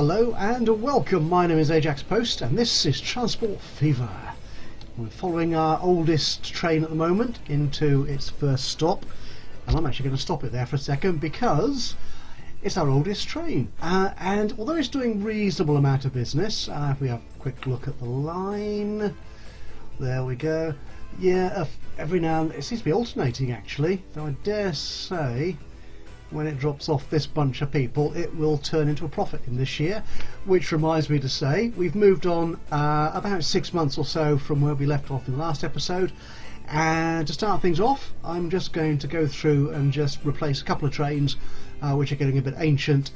Hello and welcome, my name is Ajaxpost and this is Transport Fever. We're following our oldest train at the moment into its first stop, and I'm actually going to stop it there for a second because it's our oldest train, and although it's doing reasonable amount of business, if we have a quick look at the line, there we go. Yeah, every now and then it seems to be alternating actually, though I dare say when it drops off this bunch of people it will turn into a profit in this year, which reminds me to say we've moved on about 6 months or so from where we left off in the last episode, and to start things off I'm just going to go through and just replace a couple of trains which are getting a bit ancient,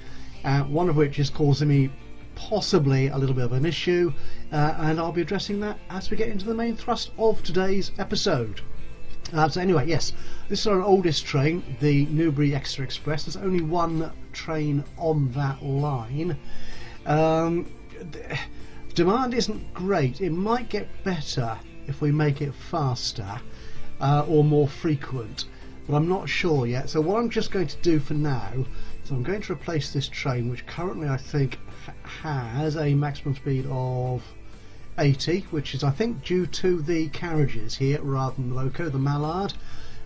one of which is causing me possibly a little bit of an issue, and I'll be addressing that as we get into the main thrust of today's episode. So anyway, yes, this is our oldest train, the Newbury Exeter Express. There's only one train on that line. Demand isn't great. It might get better if we make it faster or more frequent, but I'm not sure yet. So what I'm just going to do for now is I'm going to replace this train, which currently I think has a maximum speed of 80, which is I think due to the carriages here rather than the loco, the mallard,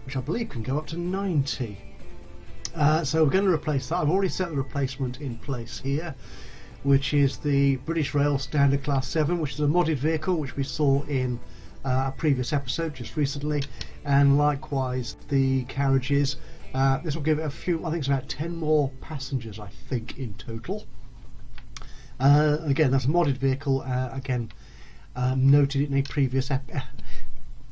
which I believe can go up to 90. So we're going to replace that. I've already set the replacement in place here, which is the British Rail Standard Class 7, which is a modded vehicle which we saw in a previous episode just recently, and likewise the carriages. This will give it a few, I think it's about 10 more passengers I think in total. Again, that's a modded vehicle, again noted in a previous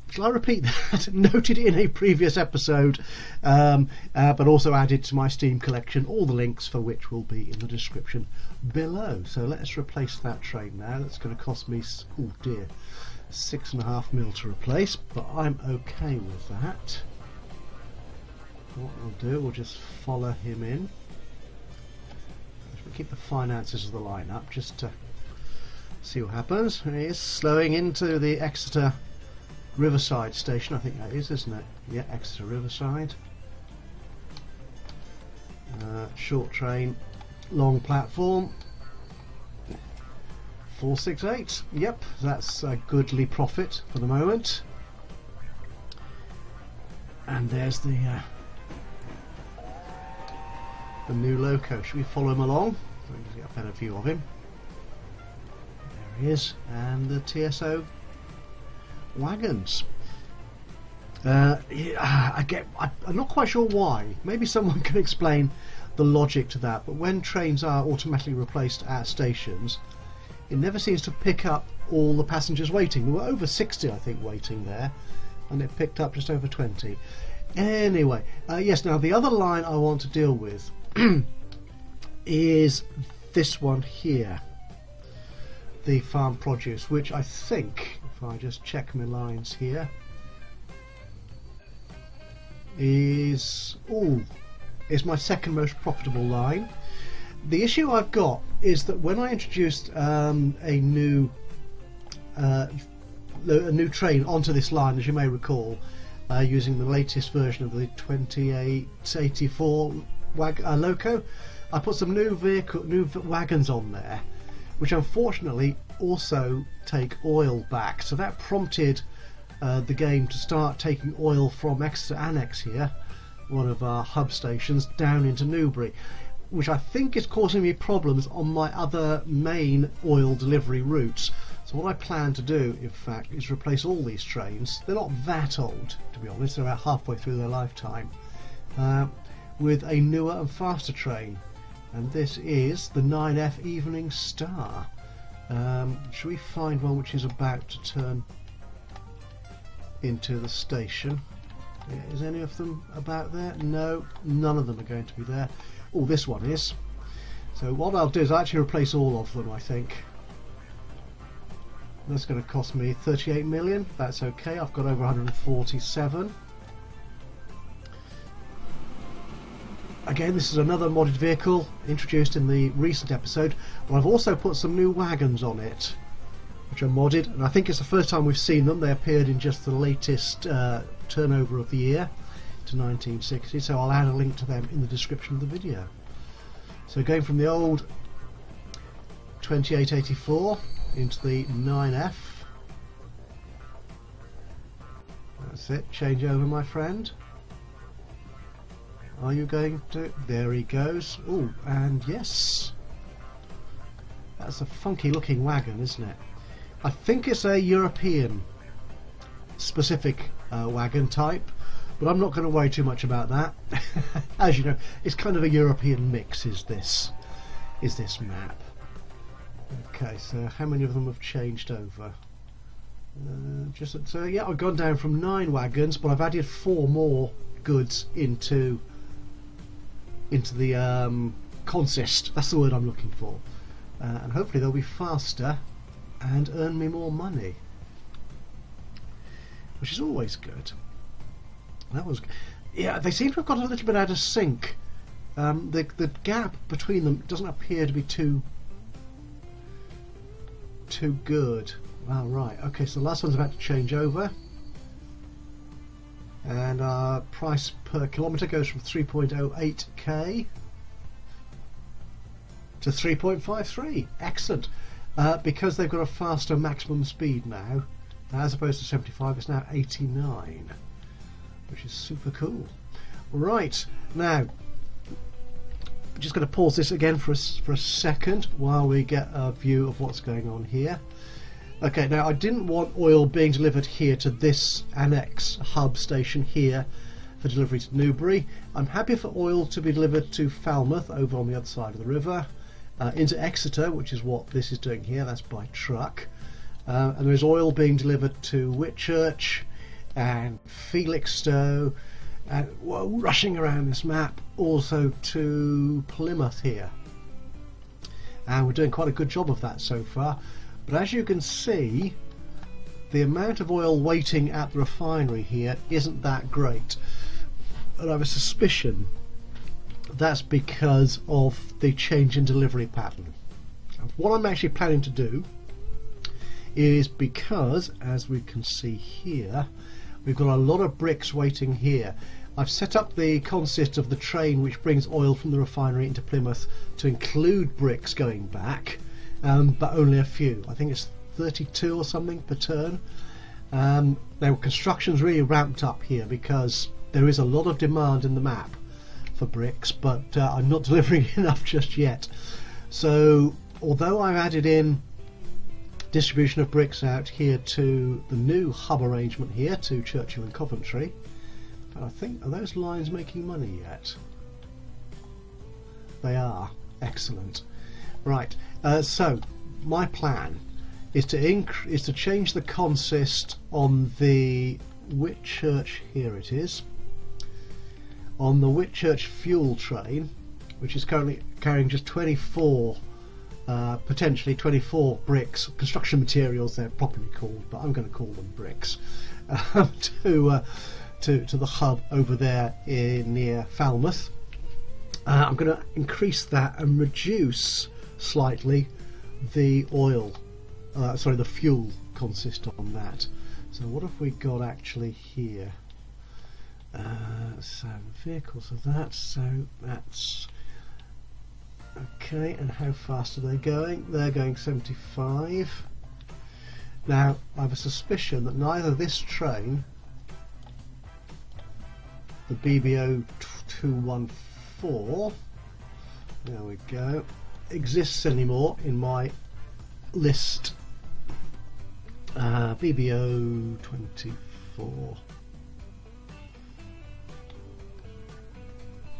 shall I repeat that? Noted in a previous episode, but also added to my Steam collection, all the links for which will be in the description below. So let's replace that train now. That's going to cost me, oh dear, 6.5 mil to replace, but I'm okay with that. What we'll do, we'll just follow him in. We'll keep the finances of the line up just to see what happens. He is slowing into the Exeter Riverside station, I think that is, isn't it? Yeah, Exeter Riverside. Short train, long platform. 468. Yep, that's a goodly profit for the moment. And there's the new loco. Should we follow him along? Let's get a better view of him. There he is, and the TSO wagons. I'm not quite sure why. Maybe someone can explain the logic to that, but when trains are automatically replaced at stations, it never seems to pick up all the passengers waiting. There were over 60 I think waiting there, and it picked up just over 20. Anyway, yes, now the other line I want to deal with is this one here, the farm produce, which I think, if I just check my lines here, is my second most profitable line. The issue I've got is that when I introduced a new train onto this line, as you may recall, using the latest version of the 2884 loco, I put some new wagons on there, which unfortunately also take oil back. So that prompted the game to start taking oil from Exeter Annex here, one of our hub stations, down into Newbury, which I think is causing me problems on my other main oil delivery routes. So what I plan to do, in fact, is replace all these trains. They're not that old, to be honest, they're about halfway through their lifetime, with a newer and faster train, and this is the 9F Evening Star. Should we find one which is about to turn into the station? Is any of them about there? No, none of them are going to be there. Oh, this one is. So what I'll do is actually replace all of them, I think. That's going to cost me 38 million. That's okay, I've got over 147. Again, this is another modded vehicle introduced in the recent episode, but I've also put some new wagons on it, which are modded, and I think it's the first time we've seen them. They appeared in just the latest turnover of the year to 1960, so I'll add a link to them in the description of the video. So going from the old 2884 into the 9F. That's it, change over my friend. Are you going to? There he goes. Oh, and yes. That's a funky looking wagon, isn't it? I think it's a European specific wagon type, but I'm not going to worry too much about that. As you know, it's kind of a European mix, is this map. Okay, so how many of them have changed over? So yeah, I've gone down from 9 wagons, but I've added 4 more goods into the consist. That's the word I'm looking for. And hopefully they'll be faster and earn me more money, which is always good. That was, yeah. They seem to have got a little bit out of sync. The gap between them doesn't appear to be too good. Oh, right. Okay, so the last one's about to change over, and our price per kilometre goes from 3.08k to 3.53. Excellent. Because they've got a faster maximum speed now, as opposed to 75, it's now 89, which is super cool. Right, now I'm just going to pause this again for a second while we get a view of what's going on here. Okay, now I didn't want oil being delivered here to this annex hub station here for delivery to Newbury. I'm happy for oil to be delivered to Falmouth over on the other side of the river, into Exeter, which is what this is doing here. That's by truck. And there is oil being delivered to Whitchurch and Felixstowe, and rushing around this map also to Plymouth here. And we're doing quite a good job of that so far. But as you can see, the amount of oil waiting at the refinery here isn't that great. And I have a suspicion that's because of the change in delivery pattern. What I'm actually planning to do is, because as we can see here, we've got a lot of bricks waiting here. I've set up the consist of the train which brings oil from the refinery into Plymouth to include bricks going back, but only a few. I think it's 32 or something per turn. Now construction's really ramped up here because there is a lot of demand in the map for bricks, but I'm not delivering enough just yet. So although I've added in distribution of bricks out here to the new hub arrangement here to Churchill and Coventry, and I think, are those lines making money yet? They are. Excellent. Right, so my plan is to change the consist on the Whitchurch, here it is, on the Whitchurch fuel train, which is currently carrying just 24, potentially 24 bricks, construction materials they're properly called, but I'm going to call them bricks, to the hub over there near Falmouth. I'm going to increase that and reduce slightly the oil, the fuel consist on that. So what have we got actually here? So vehicles of that, so that's okay. And how fast are they going? They're going 75. Now I have a suspicion that neither this train, the BBO 214, there we go, exists anymore in my list. BBO 24.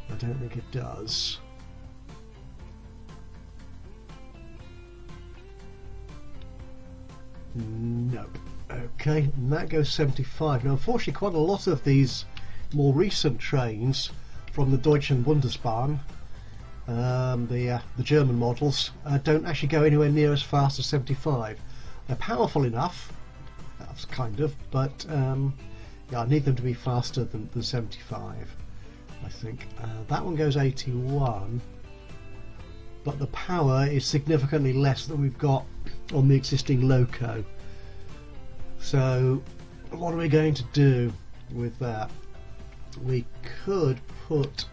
I don't think it does. Nope. Okay, and that goes 75. Now unfortunately quite a lot of these more recent trains from the Deutschen Bundesbahn, the German models, don't actually go anywhere near as fast as 75. They're powerful enough, that's kind of, but yeah, I need them to be faster than 75. I think that one goes 81, but the power is significantly less than we've got on the existing loco. So what are we going to do with that? We could put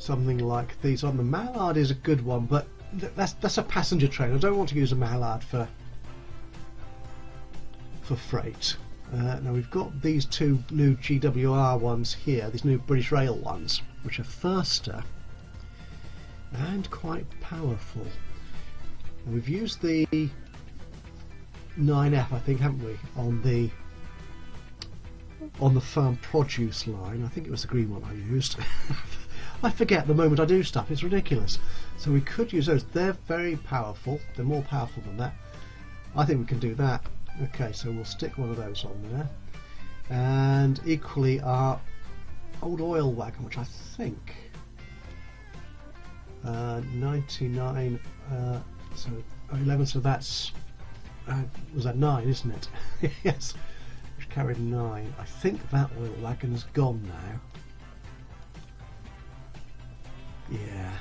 something like these on. The Mallard is a good one, but that's a passenger train. I don't want to use a Mallard for freight. Now we've got these two new GWR ones here, these new British Rail ones, which are faster and quite powerful. And we've used the 9F, I think, haven't we, on the farm produce line. I think it was the green one I used. I forget the moment I do stuff, it's ridiculous. So we could use those. They're very powerful, they're more powerful than that. I think we can do that. Okay, so we'll stick one of those on there. And equally our old oil wagon, which I think 99, so 11, so that's was that 9, isn't it? Yes, which carried 9. I think that oil wagon is gone now. Yeah.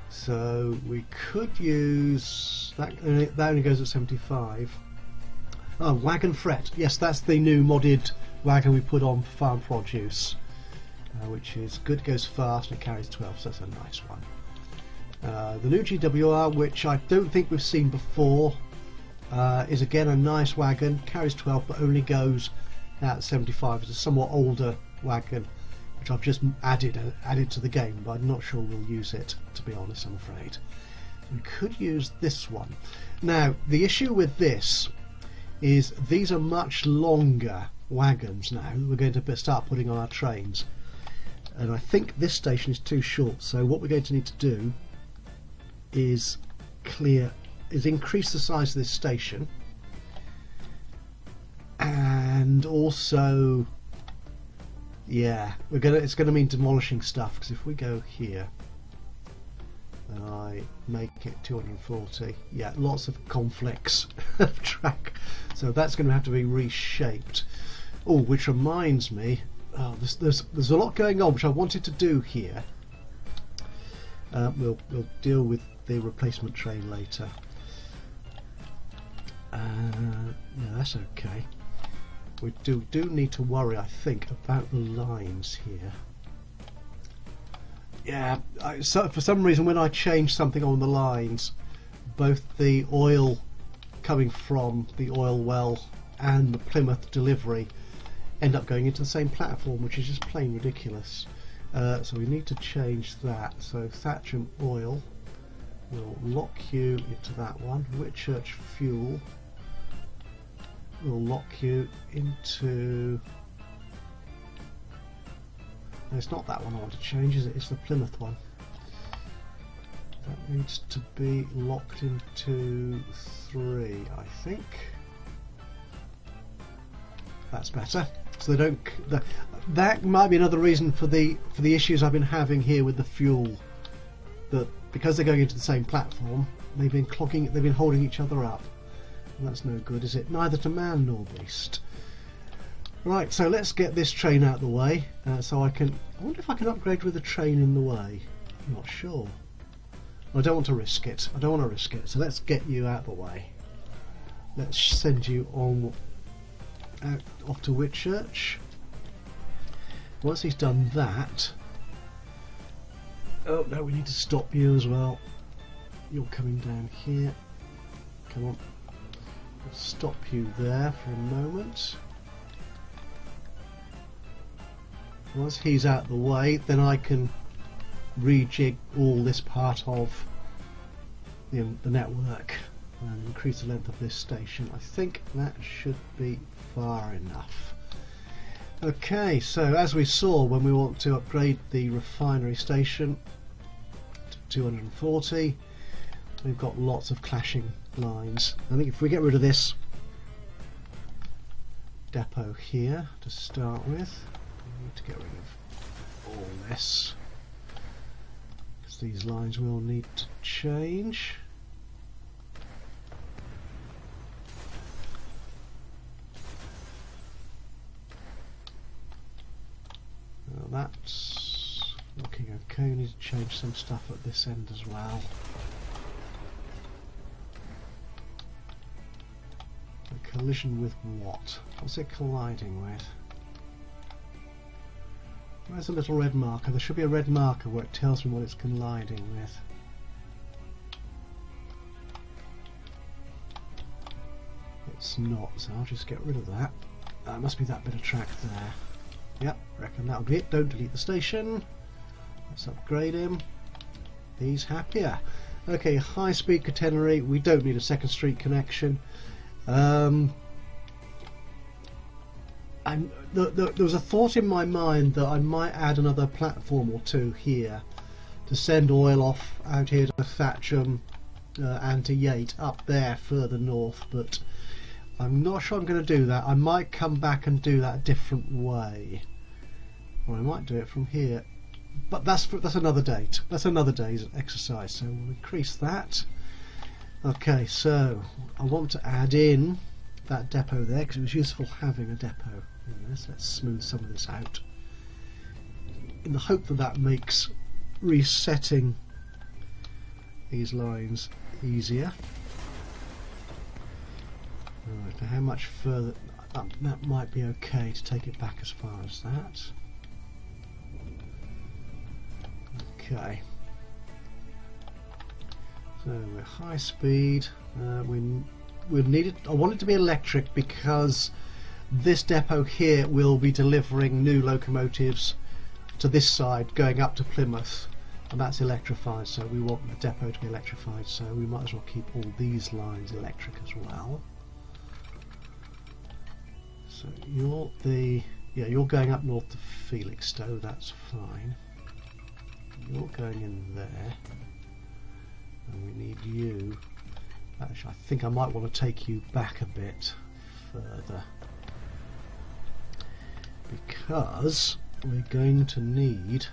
So we could use that. That only goes at 75. Oh, wagon fret. Yes, that's the new modded wagon we put on farm produce, which is good. Goes fast and it carries 12, so that's a nice one. The new GWR, which I don't think we've seen before, is again a nice wagon. Carries 12, but only goes at 75. It's a somewhat older wagon, which I've just added to the game, but I'm not sure we'll use it, to be honest, I'm afraid. We could use this one. Now, the issue with this is these are much longer wagons now that we're going to start putting on our trains. And I think this station is too short, so what we're going to need to do is increase the size of this station, and also, yeah, it's going to mean demolishing stuff, because if we go here and I make it 240, yeah, lots of conflicts of track, so that's going to have to be reshaped. Oh, which reminds me, there's a lot going on which I wanted to do here. We'll deal with the replacement train later. Yeah, that's okay. We do need to worry, I think, about the lines here. Yeah, so for some reason when I change something on the lines, both the oil coming from the oil well and the Plymouth delivery end up going into the same platform, which is just plain ridiculous. So we need to change that. So Thatcham oil will lock you into that one. Whitchurch fuel will lock you into... No, it's not that one I want to change, is it? It's the Plymouth one. That needs to be locked into 3, I think. That's better. So they don't. That might be another reason for the issues I've been having here with the fuel. That because they're going into the same platform, they've been holding each other up. And that's no good, is it? Neither to man nor beast. Right, so let's get this train out of the way. So I wonder if I can upgrade with the train in the way. I'm not sure. I don't want to risk it. So let's get you out of the way. Let's send you on off to Whitchurch. Once he's done that, oh no, we need to stop you as well. You're coming down here. Come on. We'll stop you there for a moment. Once he's out of the way, then I can rejig all this part of the network and increase the length of this station. I think that should be far enough. Okay, so as we saw, when we want to upgrade the refinery station to 240, we've got lots of clashing lines. I think if we get rid of this depot here to start with, we need to get rid of all this, because these lines will need to change. Well, that's looking okay. We need to change some stuff at this end as well. A collision with what? What's it colliding with? Where's the little red marker? There should be a red marker where it tells me what it's colliding with. It's not, so I'll just get rid of that. Must be that bit of track there. Yep, reckon that'll be it. Don't delete the station. Let's upgrade him. He's happier. Okay, high speed catenary. We don't need a second street connection. There was a thought in my mind that I might add another platform or two here to send oil off out here to Thatcham and to Yate up there further north, but I'm not sure I'm going to do that. I might come back and do that a different way, or I might do it from here, but that's another date. That's another day's exercise, so we'll increase that. Okay, so I want to add in that depot there because it was useful having a depot in this. Let's smooth some of this out in the hope that that makes resetting these lines easier. Right, now how much further? That might be okay to take it back as far as that. Okay. So we're high speed. We need it. I want it to be electric because this depot here will be delivering new locomotives to this side going up to Plymouth, and that's electrified, so we want the depot to be electrified, so we might as well keep all these lines electric as well. So you're going up north to Felixstowe, that's fine. You're going in there, and we need you. Actually, I think I might want to take you back a bit further because we're going to need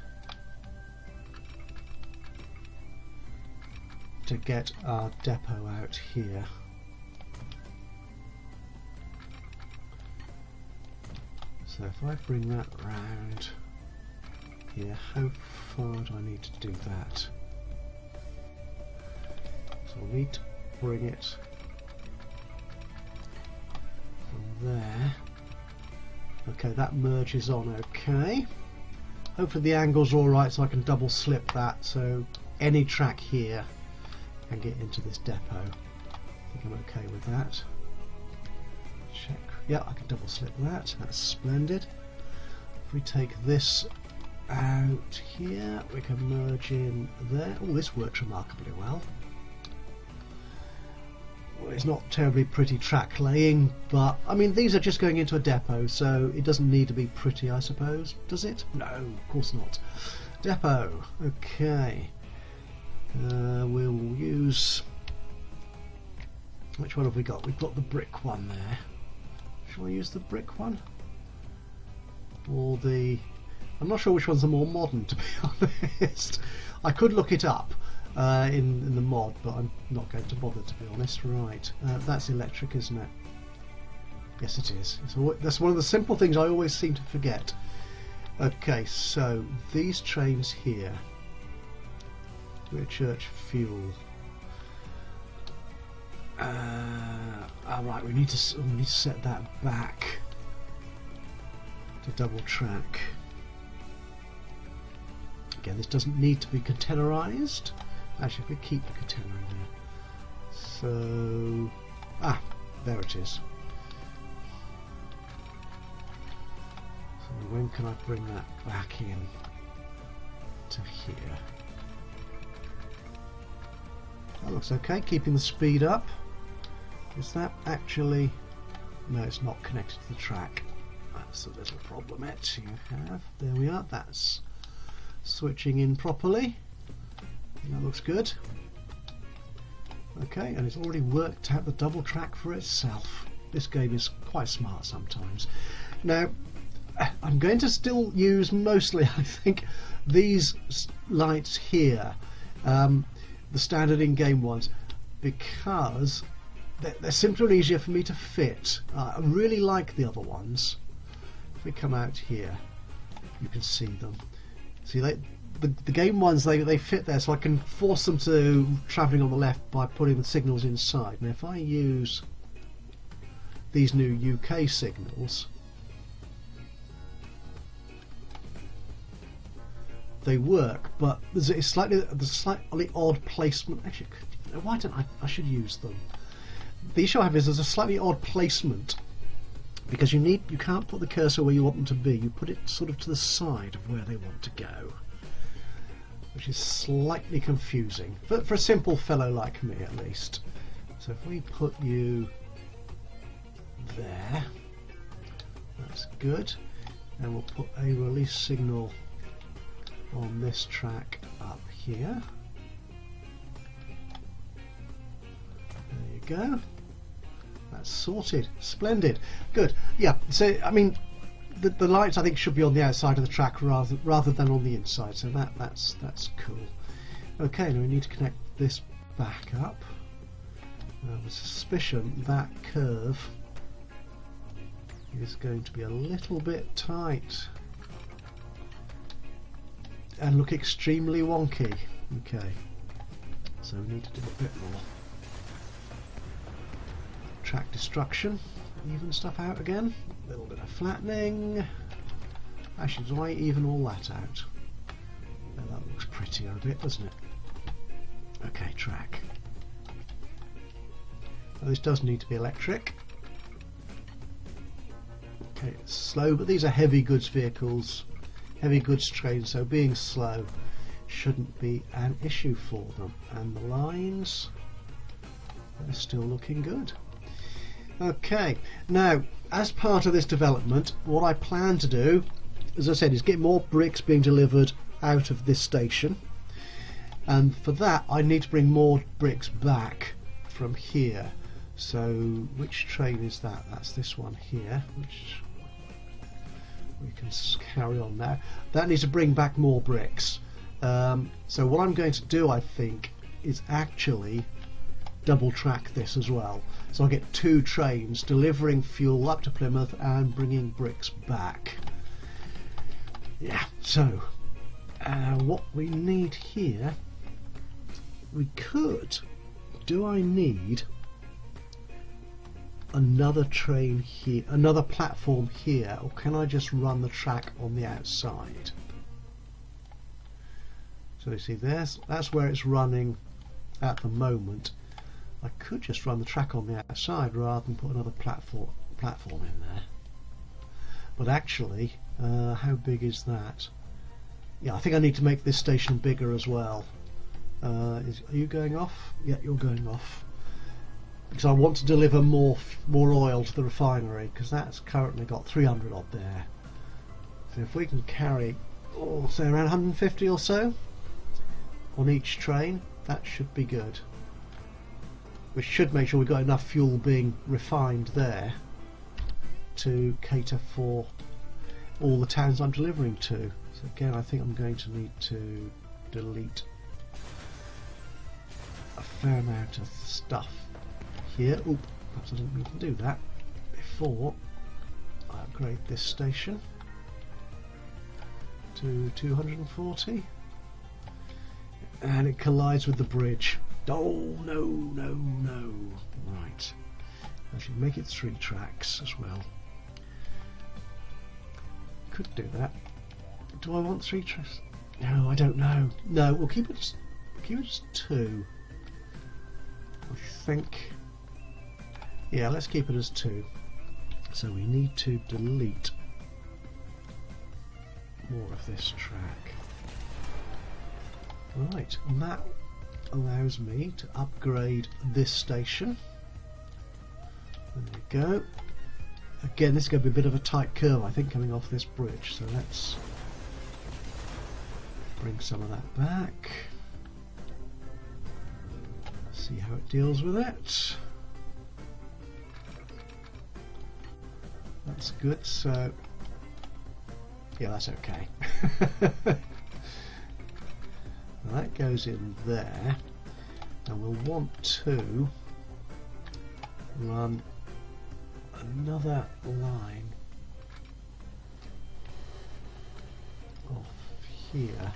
to get our depot out here. So if I bring that round here, how far do I need to do that? So I'll need to bring it from there. Okay, that merges on okay. Hopefully the angle's alright so I can double slip that, so any track here can get into this depot. I think I'm okay with that. Check. Yeah, I can double slip that. That's splendid. If we take this out here, we can merge in there. Oh, this works remarkably well. Well, it's not terribly pretty track laying, but I mean these are just going into a depot, so it doesn't need to be pretty, I suppose. Does it? No, of course not. Depot. Okay. We'll use... Which one have we got? We've got the brick one there. Shall I use the brick one? Or the... I'm not sure which one's the more modern, to be honest. I could look it up in the mod, but I'm not going to bother, to be honest. Right, that's electric, isn't it? Yes, it is. That's one of the simple things I always seem to forget. Okay, so these trains here, Church fuel. Alright, we need to set that back to double track. Again, this doesn't need to be containerized. Actually, if we keep the container in there. So, there it is. So when can I bring that back in to here? That looks okay, keeping the speed up. Is that actually... No, it's not connected to the track. That's the little problemette you have. There we are, that's switching in properly. That looks good. Okay, and it's already worked out the double track for itself. This game is quite smart sometimes. Now, I'm going to still use mostly, I think, these lights here, the standard in-game ones, because they're simpler and easier for me to fit. I really like the other ones. If we come out here, you can see them. See, the game ones, they fit there, so I can force them to travelling on the left by putting the signals inside. Now if I use these new UK signals, they work, but there's a slightly odd placement. Actually, why don't I should use them. The issue I have is there's a slightly odd placement because you can't put the cursor where you want them to be. You put it sort of to the side of where they want to go, which is slightly confusing for a simple fellow like me, at least. So if we put you there, that's good, and we'll put a release signal on this track up here. There you go. That's sorted. Splendid. Good. Yeah, so I mean the lights I think should be on the outside of the track rather than on the inside, so that's cool. Okay, now we need to connect this back up. With suspicion that curve is going to be a little bit tight and look extremely wonky. Okay, so we need to do a bit more. Track destruction, even stuff out again, a little bit of flattening. Actually, do I even all that out? Yeah, that looks prettier a bit, doesn't it? Okay, track. Now, this does need to be electric. Okay, it's slow, but these are heavy goods vehicles, heavy goods trains, so being slow shouldn't be an issue for them. And the lines, they're still looking good. Okay, now as part of this development, what I plan to do, as I said, is get more bricks being delivered out of this station, and for that I need to bring more bricks back from here. So which train is that? That's this one here, which we can carry on now. That needs to bring back more bricks. So what I'm going to do, I think, is actually double track this as well. So I'll get 2 trains delivering fuel up to Plymouth and bringing bricks back. Yeah, so what we need here, we could, do I need another train here, another platform here, or can I just run the track on the outside? So you see, that's where it's running at the moment. I could just run the track on the outside rather than put another platform in there. But actually, how big is that? Yeah, I think I need to make this station bigger as well. Are you going off? Yeah, you're going off. Because I want to deliver more oil to the refinery, because that's currently got 300 odd there. So if we can carry, say around 150 or so on each train, that should be good. We should make sure we've got enough fuel being refined there to cater for all the towns I'm delivering to. So again, I think I'm going to need to delete a fair amount of stuff here. Oh, perhaps I didn't mean to do that before I upgrade this station to 240, and it collides with the bridge. Oh no, no, no. Right, I should make it 3 tracks as well. Could do that. Do I want 3 tracks? No, I don't know. No, we'll keep it as 2. I think. Yeah, let's keep it as 2. So we need to delete more of this track. Right, and that allows me to upgrade this station. There we go. Again, this is going to be a bit of a tight curve, I think, coming off this bridge. So let's bring some of that back. See how it deals with it. That's good, so yeah, that's okay. That goes in there, and we'll want to run another line off here.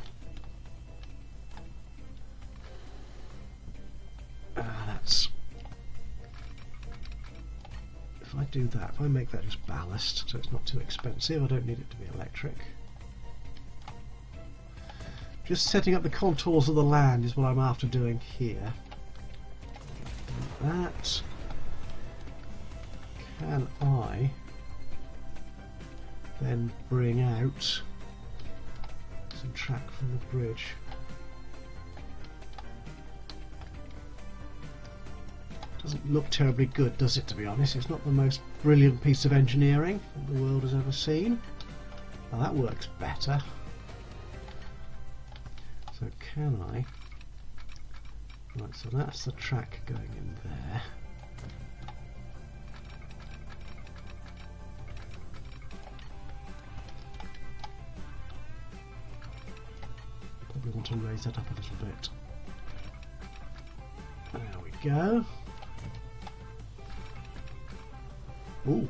That's, if I do that, if I make that just ballast so it's not too expensive, I don't need it to be electric. Just setting up the contours of the land is what I'm after doing here. Like that. Can I then bring out some track from the bridge? Doesn't look terribly good, does it, to be honest? It's not the most brilliant piece of engineering that the world has ever seen. Now that works better. So can I? Right, so that's the track going in there. Probably want to raise that up a little bit. There we go. Ooh,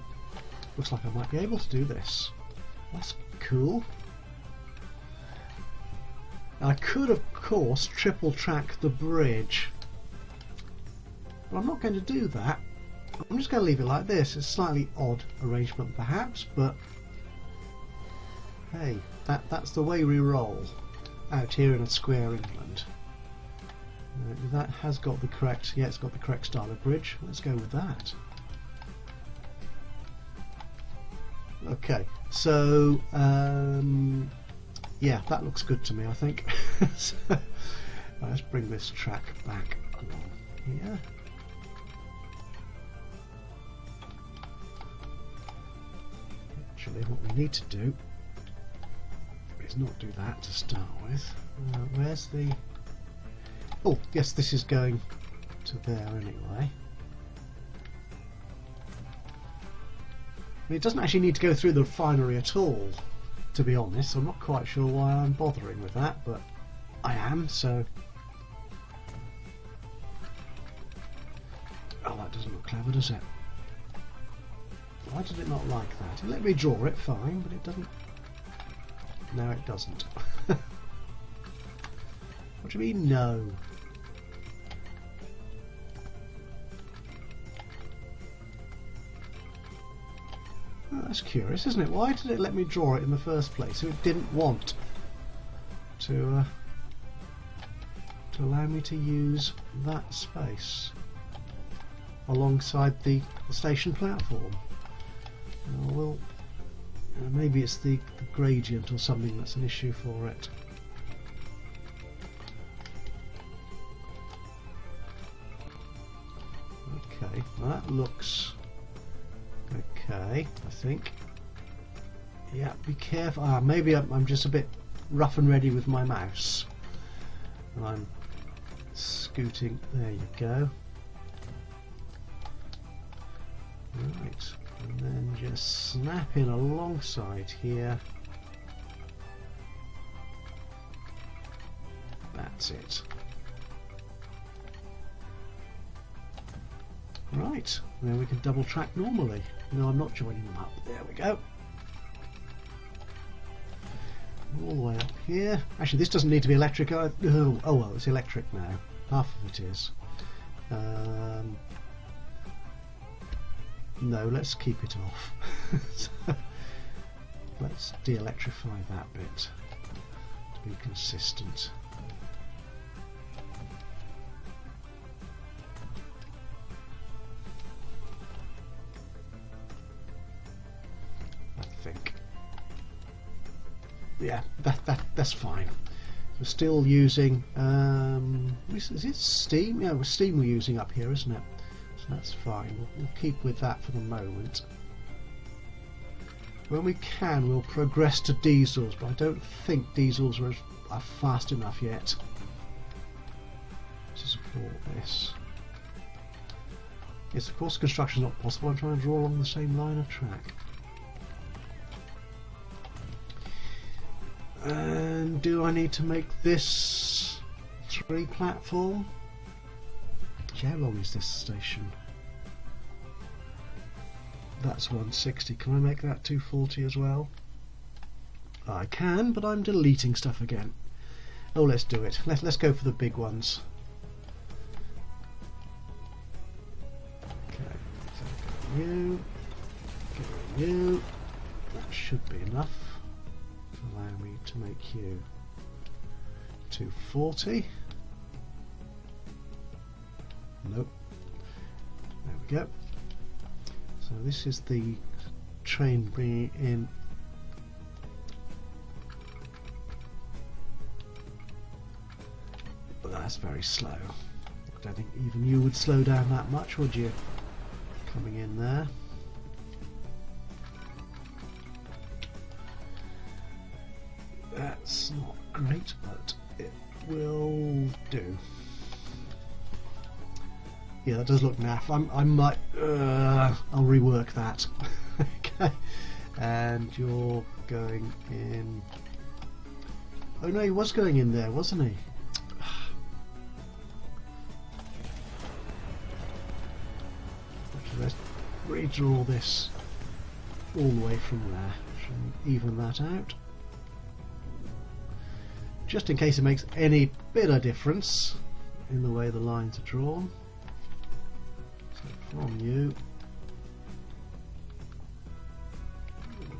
looks like I might be able to do this. That's cool. I could, of course, triple track the bridge, but I'm not going to do that. I'm just going to leave it like this. It's a slightly odd arrangement, perhaps, but hey, that's the way we roll out here in a square England. That has got the correct, yeah, it's got the correct style of bridge. Let's go with that. Okay, so yeah, that looks good to me, I think. So, let's bring this track back along here. Actually, what we need to do is not do that to start with. Where's the... Oh, yes, this is going to there anyway. It doesn't actually need to go through the refinery at all, to be honest. I'm not quite sure why I'm bothering with that, but I am, so... Oh, that doesn't look clever, does it? Why did it not like that? It let me draw it, fine, but it doesn't... No, it doesn't. What do you mean, no? Oh, that's curious, isn't it? Why did it let me draw it in the first place? So it didn't want to allow me to use that space alongside the station platform. Well, maybe it's the gradient or something that's an issue for it. Okay, that looks okay, I think. Yeah, be careful. Maybe I'm just a bit rough and ready with my mouse. And I'm scooting. There you go. Right, and then just snap in alongside here. That's it. Right, then we can double track normally. No, I'm not joining them up. There we go. All the way up here. Actually, this doesn't need to be electric. Oh well, it's electric now. Half of it is. No, let's keep it off. So, let's de-electrify that bit to be consistent. I think. Yeah, that's fine. We're still using is it steam? Yeah, steam we're using up here, isn't it? So that's fine. We'll keep with that for the moment. When we can, we'll progress to diesels, but I don't think diesels are fast enough yet to support this. Yes, of course, construction is not possible. I'm trying to draw along the same line of track. And do I need to make this 3 platform? How long is this station? That's 160. Can I make that 240 as well? I can, but I'm deleting stuff again. Oh, let's do it. Let's go for the big ones. Okay, so go you. That should be enough to allow me to make you. 240. Nope. There we go. So this is the train bringing in. But that's very slow. I don't think even you would slow down that much, would you? Coming in there. That's not great, but it will do. Yeah, that does look naff. I might. I'll rework that. Okay. And you're going in. Oh no, he was going in there, wasn't he? Let's redraw this all the way from there. Should we even that out? Just in case it makes any bit of difference in the way the lines are drawn. So from you,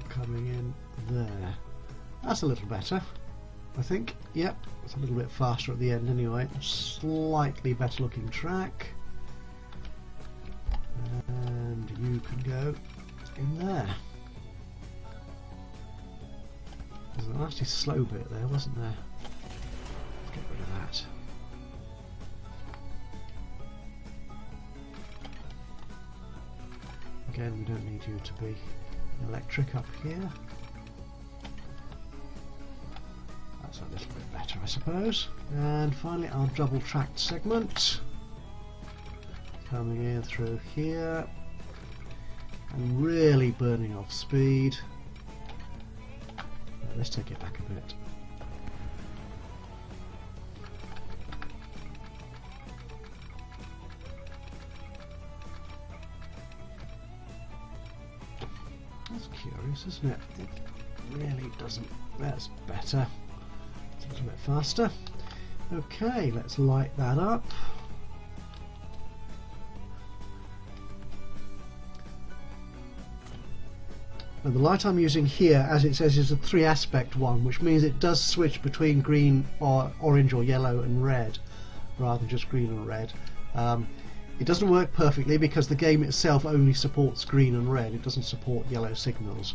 coming in there. That's a little better, I think. Yep, it's a little bit faster at the end anyway. Slightly better looking track. And you can go in there. There's a nasty slow bit there, wasn't there? Let's get rid of that. Again, we don't need you to be electric up here. That's a little bit better, I suppose. And finally, our double tracked segment. Coming in through here and really burning off speed. Let's take it back a bit. That's curious, isn't it? It really doesn't. That's better. It's a little bit faster. Okay, let's light that up. And the light I'm using here, as it says, is a 3-aspect one, which means it does switch between green or orange or yellow and red rather than just green and red. It doesn't work perfectly because the game itself only supports green and red. It doesn't support yellow signals.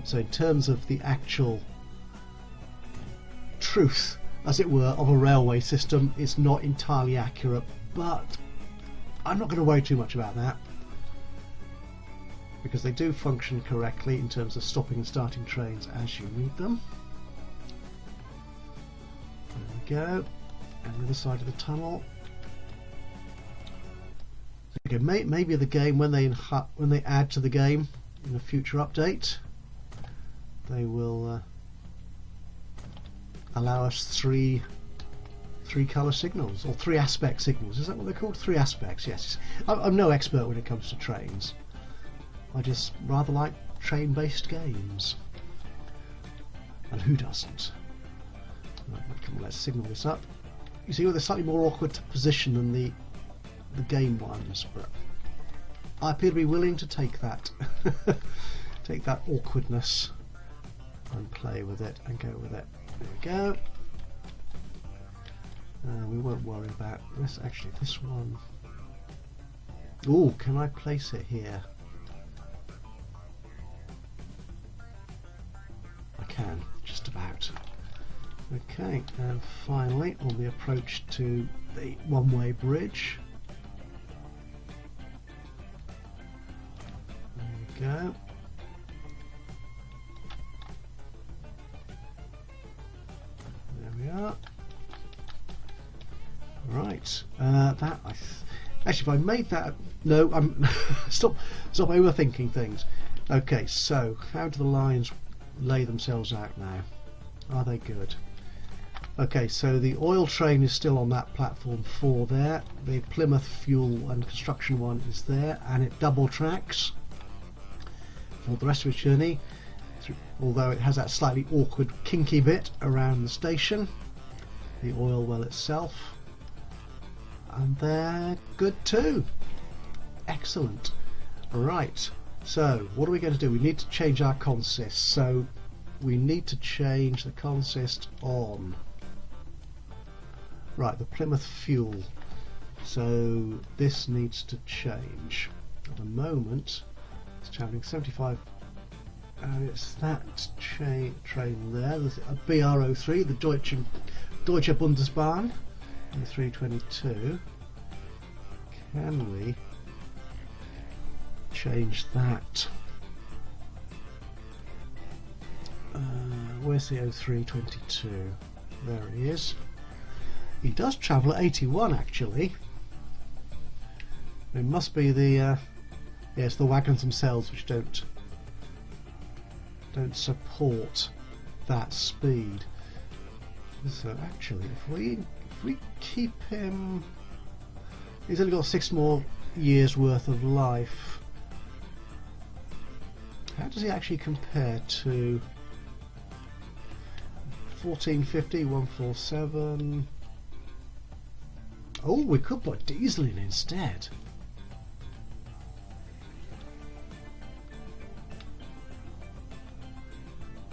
So in terms of the actual truth, as it were, of a railway system, it's not entirely accurate, but I'm not going to worry too much about that, because they do function correctly in terms of stopping and starting trains as you need them. There we go. And the other side of the tunnel. Okay, maybe the game, when they add to the game in a future update, they will allow us three colour signals, or 3-aspect signals. Is that what they're called? 3 aspects, yes. I'm no expert when it comes to trains. I just rather like train-based games. And who doesn't? Right, come on, let's signal this up. You see, they're slightly more awkward to position than the game ones, but I appear to be willing to take that. Take that awkwardness and play with it and go with it. There we go. We won't worry about this. Actually, this one. Oh, can I place it here? Can, just about. Okay, and finally on the approach to the one-way bridge. There we go. There we are. Right, that actually, if I made that, no, I'm stop overthinking things. Okay, so how do the lines lay themselves out now? Are they good? Okay, so the oil train is still on that platform 4 there. The Plymouth fuel and construction one is there, and it double tracks for the rest of its journey, although it has that slightly awkward kinky bit around the station, the oil well itself, and they're good too. Excellent. Right, so what are we going to do? We need to change our consist, so we need to change the consist on Right, the Plymouth fuel. So this needs to change. At the moment, it's travelling 75, and it's that train there. There's a BR03, the Deutsche Bundesbahn, and the 322. Can we change that? Where's the 0322? There he is. He does travel at 81 actually. It must be the yes, the wagons themselves which don't support that speed. So actually, if we keep him, he's only got 6 more years worth of life. How does he actually compare to 1450, 147? Oh, we could put diesel in instead.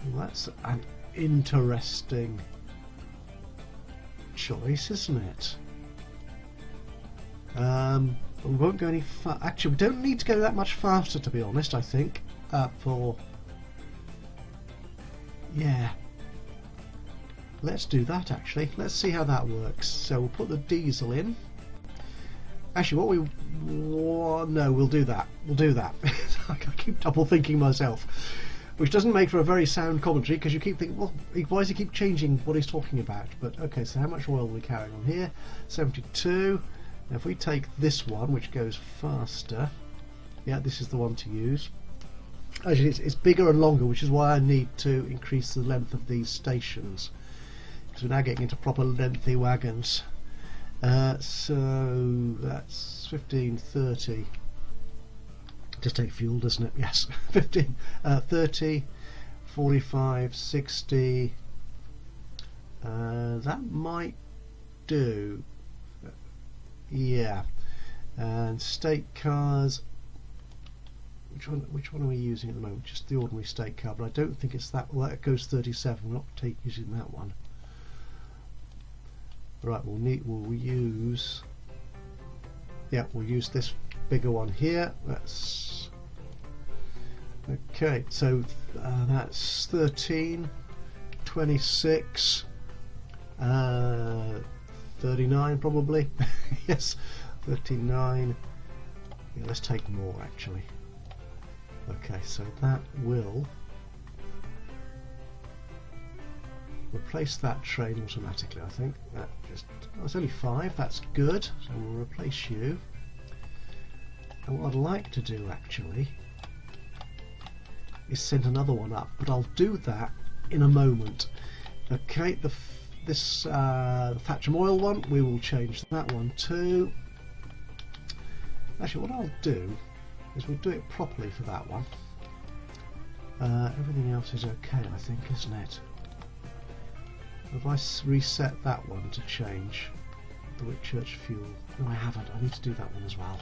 Well, that's an interesting choice, isn't it? But we won't go any far. Actually, we don't need to go that much faster, to be honest, I think. Yeah. Let's do that actually. Let's see how that works. So we'll put the diesel in. Actually, what we no, we'll do that. We'll do that. I keep double thinking myself, which doesn't make for a very sound commentary because you keep thinking, well, why does he keep changing what he's talking about? But okay, so how much oil are we carrying on here? 72. Now if we take this one, which goes faster, yeah, this is the one to use. Actually, it's bigger and longer, which is why I need to increase the length of these stations, because we're now getting into proper lengthy wagons. So that's 15, 30. Just take fuel, doesn't it? Yes. 15, 30, 45, 60. That might do. Yeah. And state cars. Which one are we using at the moment? Just the ordinary state car, but I don't think it's that. Well, that goes 37. We're not using that one. Right, we'll use. Yeah, we'll use this bigger one here. That's okay. So that's 13, 26, 39 probably. Yes, 39. Yeah, let's take more actually. Okay, so that will replace that train automatically, I think. That just, oh, it's only 5, that's good. So we'll replace you. And what I'd like to do actually is send another one up, but I'll do that in a moment. Okay, this Thatcham Oil one, we will change that one too. Actually, what I'll do is we'll do it properly for that one. Everything else is okay, I think, isn't it? Have I reset that one to change the Whitchurch fuel? No, I haven't. I need to do that one as well.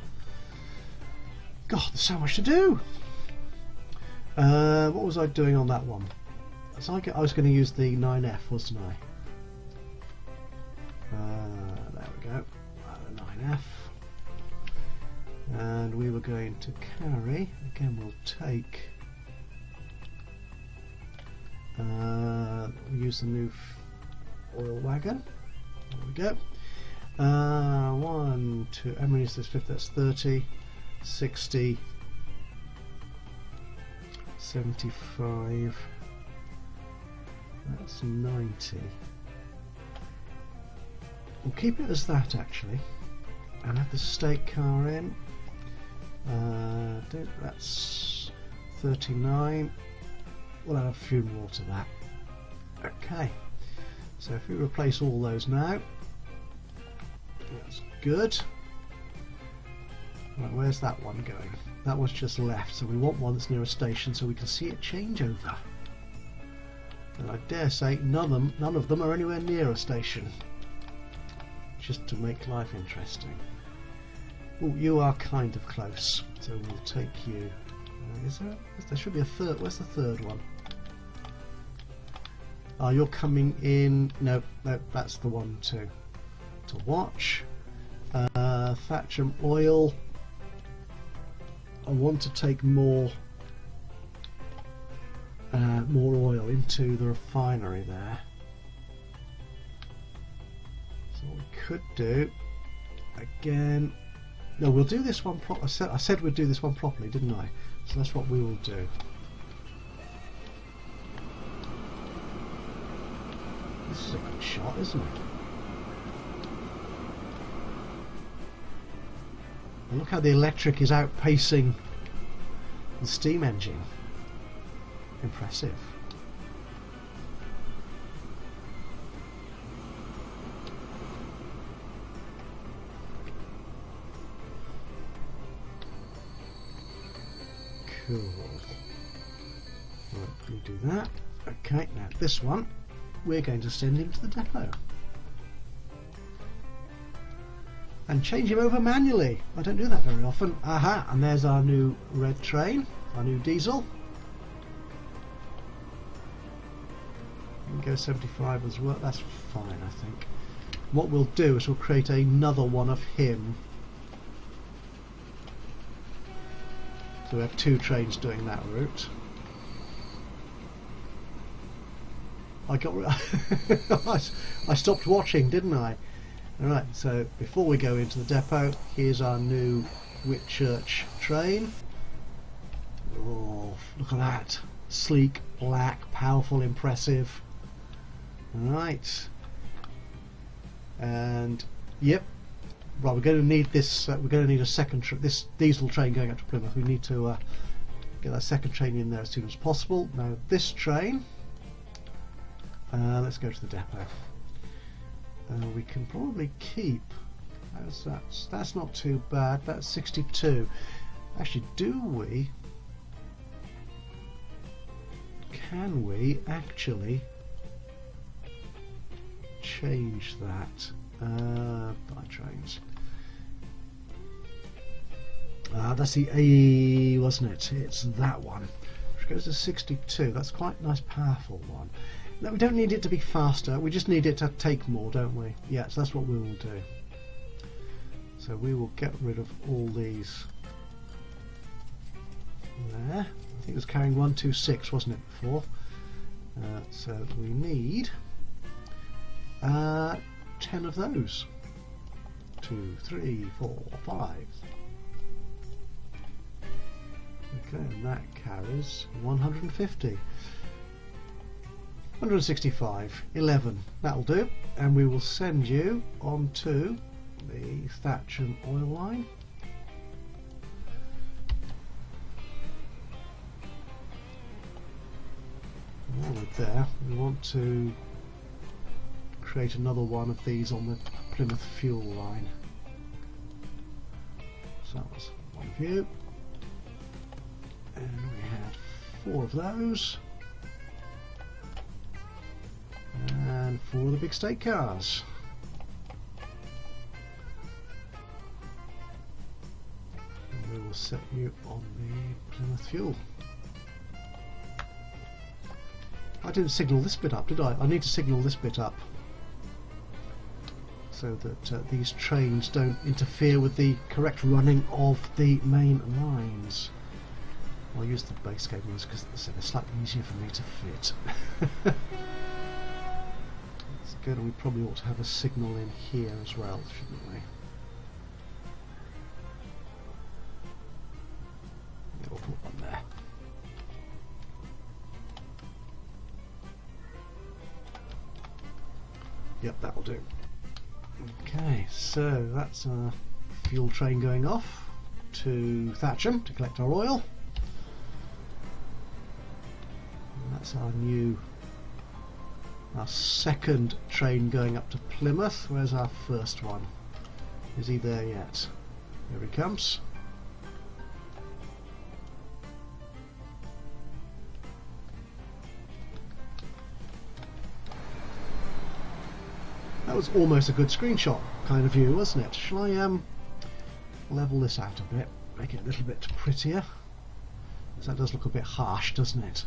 God, there's so much to do! What was I doing on that one? So I was going to use the 9F, wasn't I? There we go. 9F. And we were going to carry, again we'll take, we'll use the new oil wagon. There we go. 1, 2, how many is this? 50, that's 30, 60, 75, that's 90. We'll keep it as that actually, and have the state car in. That's 39. We'll add a few more to that. Okay, so if we replace all those now, that's good. Right, where's that one going? That one's just left, so we want one that's near a station so we can see it change over. And I dare say none of them are anywhere near a station, just to make life interesting. Oh, you are kind of close, so we'll take you. There should be a third. Where's the third one? Oh, you're coming in. No, that's the one too. to watch. Thatcham oil. I want to take more oil into the refinery there. So what we could do again. No, we'll do this one properly. I said we'd do this one properly, didn't I? So that's what we will do. This is a good shot, isn't it? And look how the electric is outpacing the steam engine. Impressive. Cool. Right, we do that. Okay, now this one we're going to send him to the depot and change him over manually. I don't do that very often. Aha, and there's our new red train, our new diesel. We can go 75 as well, that's fine I think. What we'll do is we'll create another one of him. So we have two trains doing that route. I stopped watching, didn't I? Alright, so before we go into the depot, here's our new Whitchurch train. Oh, look at that. Sleek, black, powerful, impressive. Right. And, yep. Right, we're going to need this, we're going to need a second, this diesel train going up to Plymouth. We need to get that second train in there as soon as possible. Now, this train, let's go to the depot. We can probably keep. That's not too bad. That's 62. Actually, can we actually change that? Buy trains. That's the A, wasn't it? It's that one. Which goes to 62. That's quite a nice, powerful one. No, we don't need it to be faster, we just need it to take more, don't we? Yeah, so that's what we will do. So we will get rid of all these there. I think it was carrying 126, wasn't it, before? So we need 10 of those. 2, 3, 4, 5. Okay, and that carries 150. 165, 11, that'll do, and we will send you onto the Thatcham oil line. While we're there, we want to create another one of these on the Plymouth fuel line. So that was one view, and we had 4 of those. And 4 of the big state cars. And we will set you on the Plymouth fuel. I didn't signal this bit up, did I? I need to signal this bit up so that these trains don't interfere with the correct running of the main lines. I'll use the base cables because they're slightly easier for me to fit. Good, and we probably ought to have a signal in here as well, shouldn't we? Yeah, we'll put one there. Yep, that'll do. Okay, so that's our fuel train going off to Thatcham to collect our oil. And that's our second train going up to Plymouth. Where's our first one? Is he there yet? Here he comes. That was almost a good screenshot kind of view, wasn't it? Shall I level this out a bit, make it a little bit prettier? Because that does look a bit harsh, doesn't it?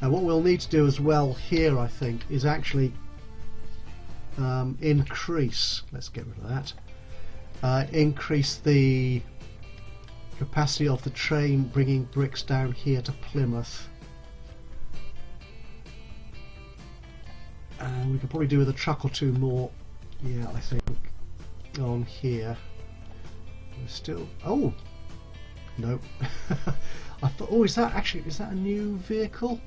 Now what we'll need to do as well here, I think, is actually increase, let's get rid of that, increase the capacity of the train bringing bricks down here to Plymouth. And we could probably do with a truck or two more, yeah, I think, on here. We're still, oh, no. I thought, oh, is that a new vehicle?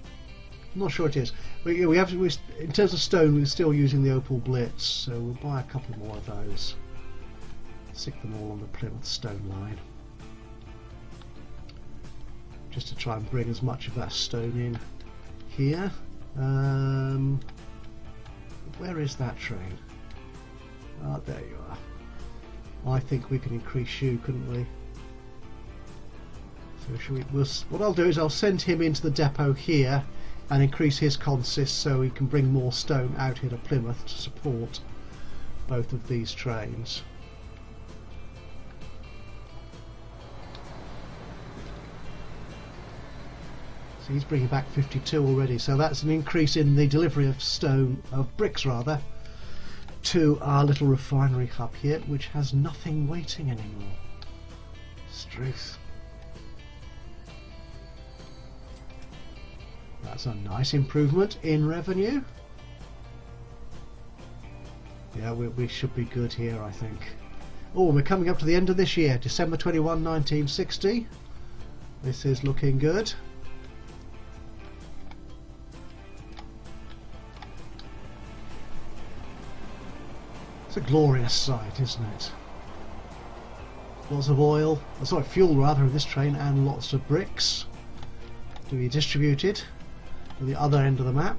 I'm not sure it is. We in terms of stone, we're still using the Opal Blitz, so we'll buy a couple more of those. Stick them all on the Plymouth stone line, just to try and bring as much of that stone in here. Where is that train? Ah, there you are. I think we can increase you, couldn't we? So what I'll do is I'll send him into the depot here and increase his consist so he can bring more stone out here to Plymouth to support both of these trains. So he's bringing back 52 already, so that's an increase in the delivery of stone, of bricks rather, to our little refinery hub here, which has nothing waiting anymore. Struth. That's a nice improvement in revenue. Yeah, we should be good here, I think. Oh, we're coming up to the end of this year, December 21, 1960. This is looking good. It's a glorious sight, isn't it? Lots of oil, sorry, fuel rather, in this train, and lots of bricks to be distributed to the other end of the map.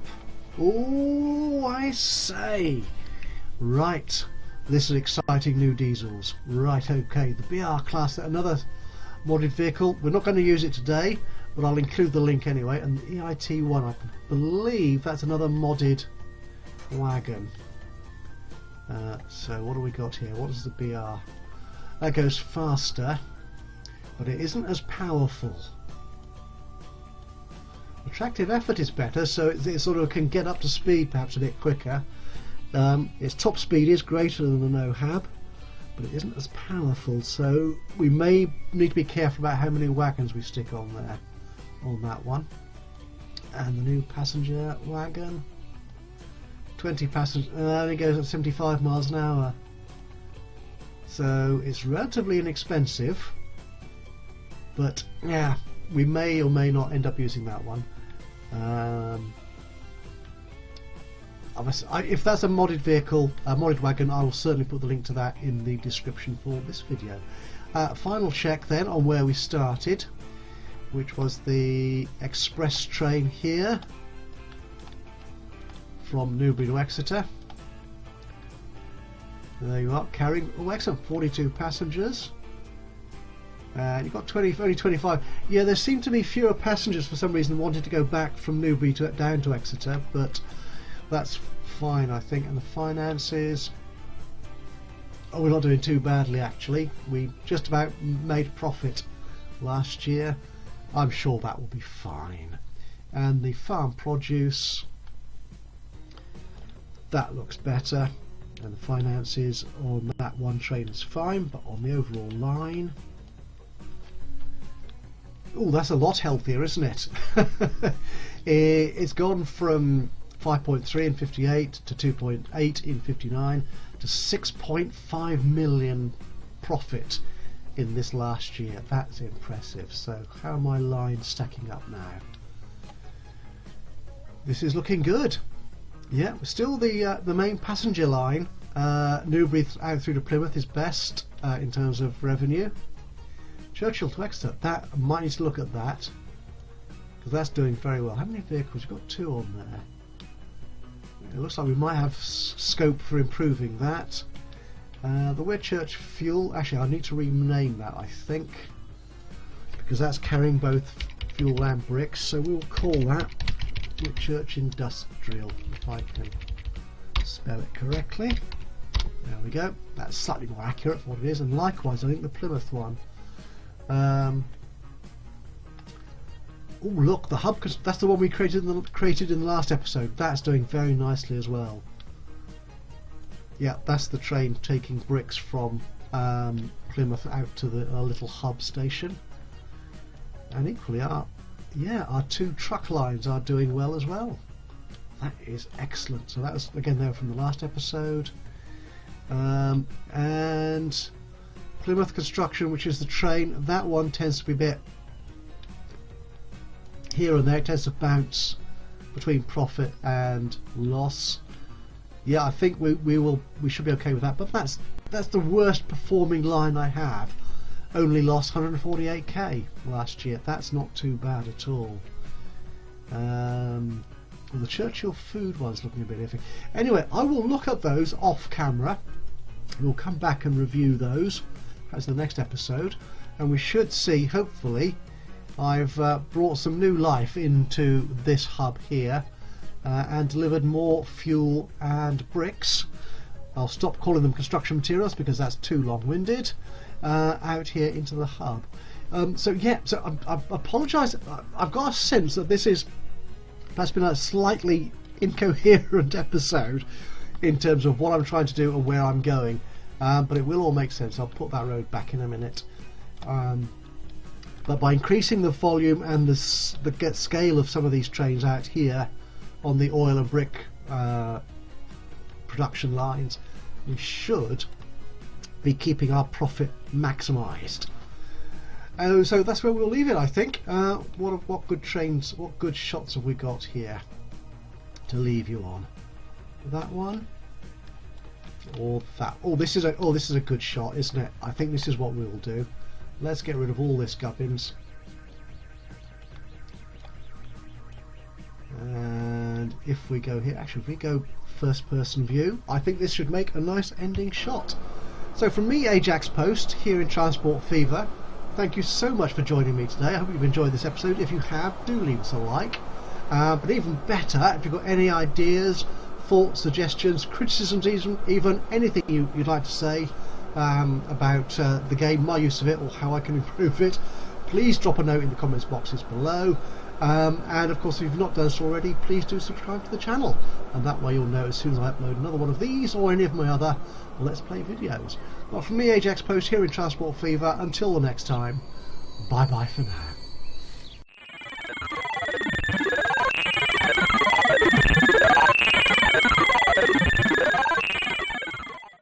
Oh, I say! Right, this is exciting new diesels. Right, okay, the BR class, another modded vehicle. We're not going to use it today, but I'll include the link anyway. And the EIT1, I believe that's another modded wagon. So what do we got here? What is the BR? That goes faster, but it isn't as powerful. Attractive effort is better, so it sort of can get up to speed perhaps a bit quicker. Its top speed is greater than the NoHab, but it isn't as powerful, so we may need to be careful about how many wagons we stick on there, on that one. And the new passenger wagon, 20 passengers, it goes at 75 miles an hour, so it's relatively inexpensive, but yeah, we may or may not end up using that one. If that's a modded vehicle, a modded wagon, I will certainly put the link to that in the description for this video. Final check then on where we started, which was the express train here from Newbury to Exeter. There you are, carrying, oh excellent, 42 passengers. And you've got only 25. Yeah, there seem to be fewer passengers for some reason wanting to go back from Newbury down to Exeter, but that's fine, I think. And the finances, oh, we're not doing too badly actually. We just about made profit last year. I'm sure that will be fine. And the farm produce, that looks better. And the finances on that one train is fine, but on the overall line, oh, that's a lot healthier, isn't it? It's gone from 5.3 in 58 to 2.8 in 59 to 6.5 million profit in this last year. That's impressive. So how are my lines stacking up now? This is looking good. Yeah, still the main passenger line, Newbury out through to Plymouth is best in terms of revenue. Churchill to Exeter, that I might need to look at that, because that's doing very well. How many vehicles? We've got 2 on there. It looks like we might have scope for improving that. The Whitchurch fuel, actually I need to rename that, I think, because that's carrying both fuel and bricks, so we'll call that Whitchurch Industrial, if I can spell it correctly. There we go, that's slightly more accurate for what it is. And likewise I think the Plymouth one. Oh look, the hub, that's the one we created in the last episode. That's doing very nicely as well. Yeah, that's the train taking bricks from Plymouth out to the little hub station. And equally, our 2 truck lines are doing well as well. That is excellent. So that was, again, there from the last episode. And Plymouth Construction, which is the train, that one tends to be a bit here and there. It tends to bounce between profit and loss. Yeah, I think we should be okay with that. But that's the worst performing line I have. Only lost 148k last year. That's not too bad at all. Well, the Churchill food one's looking a bit iffy. Anyway, I will look at those off camera. We'll come back and review those. That's the next episode, and we should see, hopefully, I've brought some new life into this hub here and delivered more fuel and bricks. I'll stop calling them construction materials because that's too long-winded. Out here into the hub. So I apologise. I've got a sense that this is perhaps been a slightly incoherent episode in terms of what I'm trying to do and where I'm going, but it will all make sense. I'll put that road back in a minute. But by increasing the volume and the scale of some of these trains out here on the oil and brick production lines, we should be keeping our profit maximised. So that's where we'll leave it, I think. What good trains, what good shots have we got here to leave you on? That one or that? Oh, this is a good shot, isn't it? I think this is what we'll do. Let's get rid of all this gubbins, and if we go here, actually, if we go first person view, I think this should make a nice ending shot. So from me, Ajaxpost, here in Transport Fever, thank you so much for joining me today. I hope you've enjoyed this episode. If you have, do leave us a like. But even better, if you've got any ideas, thoughts, suggestions, criticisms, even anything you'd like to say about the game, my use of it, or how I can improve it, please drop a note in the comments boxes below. And of course, if you've not done so already, please do subscribe to the channel, and that way you'll know as soon as I upload another one of these or any of my other Let's Play videos. Well, from me, Ajaxpost, here in Transport Fever, until the next time, bye bye for now.